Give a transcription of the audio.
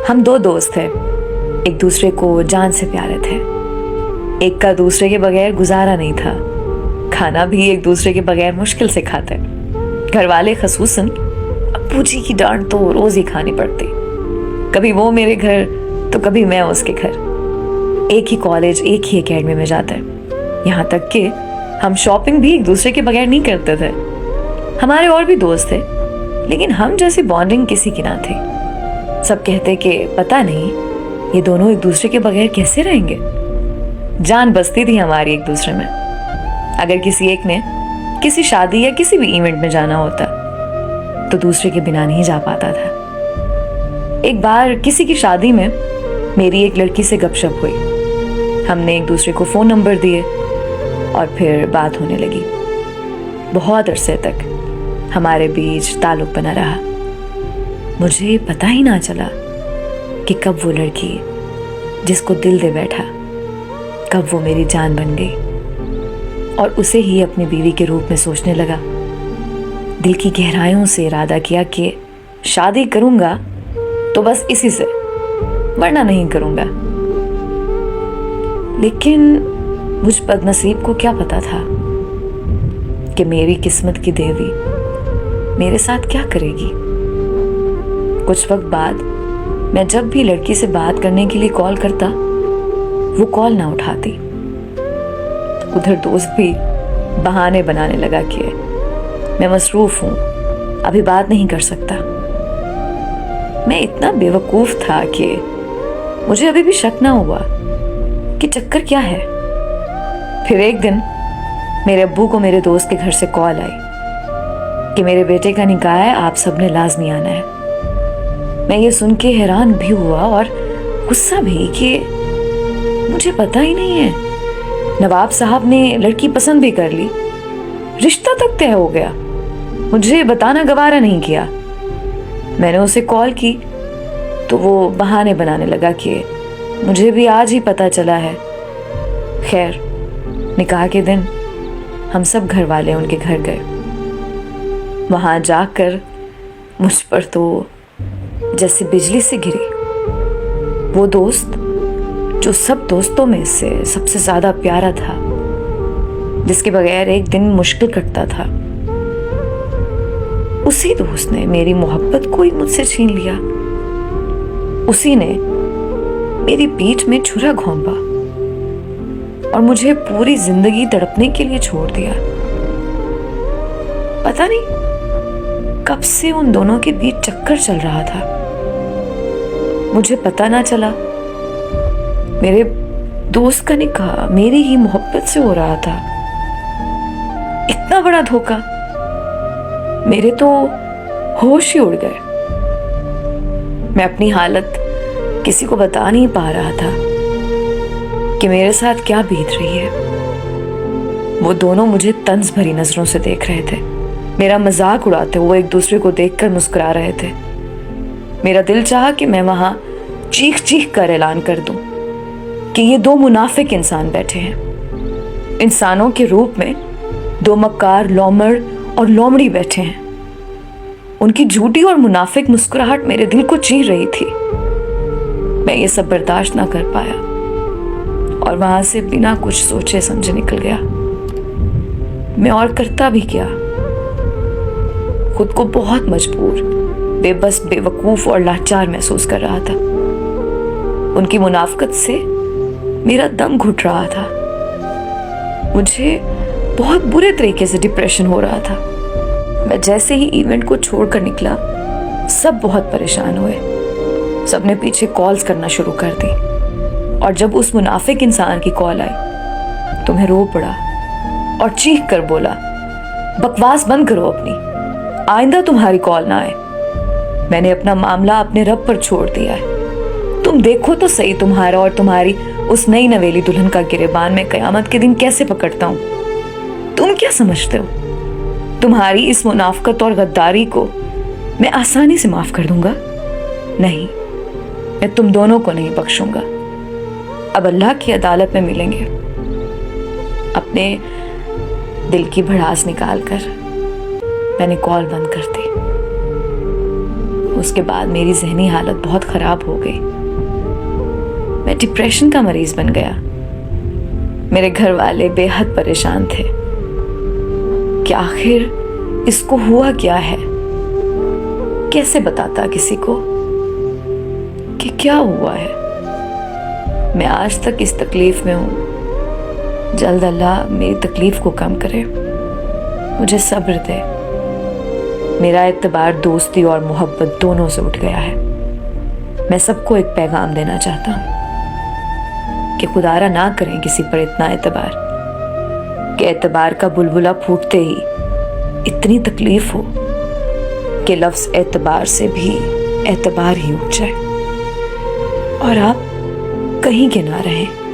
हम दो दोस्त थे, एक दूसरे को जान से प्यारे थे। एक का दूसरे के बगैर गुजारा नहीं था। खाना भी एक दूसरे के बगैर मुश्किल से खाते। घर वाले खसूसन अप्पू जी की डांट तो रोज ही खानी पड़ती। कभी वो मेरे घर तो कभी मैं उसके घर। एक ही कॉलेज, एक ही एकेडमी में जाते। यहाँ तक कि हम शॉपिंग भी एक दूसरे के बगैर नहीं करते थे। हमारे और भी दोस्त थे, लेकिन हम जैसी बॉन्डिंग किसी की ना थी। सब कहते कि पता नहीं ये दोनों एक दूसरे के बगैर कैसे रहेंगे। जान बसती थी हमारी एक दूसरे में। अगर किसी एक ने किसी शादी या किसी भी इवेंट में जाना होता तो दूसरे के बिना नहीं जा पाता था। एक बार किसी की शादी में मेरी एक लड़की से गपशप हुई। हमने एक दूसरे को फोन नंबर दिए और फिर बात होने लगी। बहुत अरसे तक हमारे बीच ताल्लुक बना रहा। मुझे पता ही ना चला कि कब वो लड़की जिसको दिल दे बैठा, कब वो मेरी जान बन गई और उसे ही अपनी बीवी के रूप में सोचने लगा। दिल की गहराइयों से इरादा किया कि शादी करूंगा तो बस इसी से, वरना नहीं करूंगा। लेकिन मुझ बदनसीब को क्या पता था कि मेरी किस्मत की देवी मेरे साथ क्या करेगी। कुछ वक्त बाद मैं जब भी लड़की से बात करने के लिए कॉल करता, वो कॉल ना उठाती। उधर दोस्त भी बहाने बनाने लगा कि मैं मसरूफ हूं, अभी बात नहीं कर सकता। मैं इतना बेवकूफ था कि मुझे अभी भी शक ना हुआ कि चक्कर क्या है। फिर एक दिन मेरे अब्बू को मेरे दोस्त के घर से कॉल आई कि मेरे बेटे का निकाह है, आप सबने लाजमी आना है। मैं ये सुन के हैरान भी हुआ और गुस्सा भी कि मुझे पता ही नहीं है। नवाब साहब ने लड़की पसंद भी कर ली, रिश्ता तक तय हो गया, मुझे बताना गवारा नहीं किया। मैंने उसे कॉल की तो वो बहाने बनाने लगा कि मुझे भी आज ही पता चला है। खैर, निकाह के दिन हम सब घर वाले उनके घर गए। वहां जाकर मुझ पर तो जैसे बिजली से गिरी। वो दोस्त जो सब दोस्तों में से सबसे ज्यादा प्यारा था, जिसके बगैर एक दिन मुश्किल कटता था, उसी दोस्त ने मेरी मोहब्बत को ही मुझसे छीन लिया। उसी ने मेरी पीठ में छुरा घोंपा और मुझे पूरी जिंदगी तड़पने के लिए छोड़ दिया। पता नहीं कब से उन दोनों के बीच चक्कर चल रहा था, मुझे पता ना चला। मेरे दोस्त का निकाह मेरी ही मोहब्बत से हो रहा था। इतना बड़ा धोखा, मेरे तो होश ही उड़ गए। मैं अपनी हालत किसी को बता नहीं पा रहा था कि मेरे साथ क्या बीत रही है। वो दोनों मुझे तंज भरी नजरों से देख रहे थे। मेरा मजाक उड़ाते हुए एक दूसरे को देखकर मुस्कुरा रहे थे। मेरा दिल चाहा कि मैं वहां चीख चीख कर ऐलान कर दूं कि ये दो मुनाफिक इंसान बैठे हैं। इंसानों के रूप में दो मक्कार लोमड़ और लोमड़ी बैठे हैं। उनकी झूठी और मुनाफिक मुस्कुराहट मेरे दिल को चीर रही थी। मैं ये सब बर्दाश्त ना कर पाया और वहां से बिना कुछ सोचे समझे निकल गया। मैं और करता भी क्या, खुद को बहुत मजबूर, बेबस, बेवकूफ और लाचार महसूस कर रहा था। उनकी मुनाफिकत से मेरा दम घुट रहा था। मुझे बहुत बुरे तरीके से डिप्रेशन हो रहा था। मैं जैसे ही इवेंट को छोड़कर निकला, सब बहुत परेशान हुए। सबने पीछे कॉल्स करना शुरू कर दी और जब उस मुनाफिक इंसान की कॉल आई तो मैं रो पड़ा और चीख कर बोला, बकवास बंद करो अपनी, आइंदा तुम्हारी कॉल ना आए। मैंने अपना मामला अपने रब पर छोड़ दिया है। तुम देखो तो सही, तुम्हारा और तुम्हारी उस नई नवेली दुल्हन का गिरेबान मैं कयामत के दिन कैसे पकड़ता हूं। तुम क्या समझते हो, तुम्हारी इस मुनाफकत और गद्दारी को मैं आसानी से माफ कर दूंगा? नहीं, मैं तुम दोनों को नहीं बख्शूंगा। अब अल्लाह की अदालत में मिलेंगे। अपने दिल की भड़ास निकाल कर मैंने कॉल बंद कर दी। उसके बाद मेरी जहनी हालत बहुत ख़राब हो गई। मैं डिप्रेशन का मरीज बन गया। मेरे घर वाले बेहद परेशान थे कि आखिर इसको हुआ क्या है। कैसे बताता किसी को कि क्या हुआ है। मैं आज तक इस तकलीफ में हूं। जल्द अल्लाह मेरी तकलीफ को कम करे, मुझे सब्र दे। मेरा एतबार दोस्ती और मोहब्बत दोनों से उठ गया है। मैं सबको एक पैगाम देना चाहता हूं कि खुदारा ना करें किसी पर इतना एतबार कि एतबार का बुलबुला फूटते ही इतनी तकलीफ हो कि लफ्ज़ एतबार से भी एतबार ही उठ जाए और आप कहीं के ना रहें।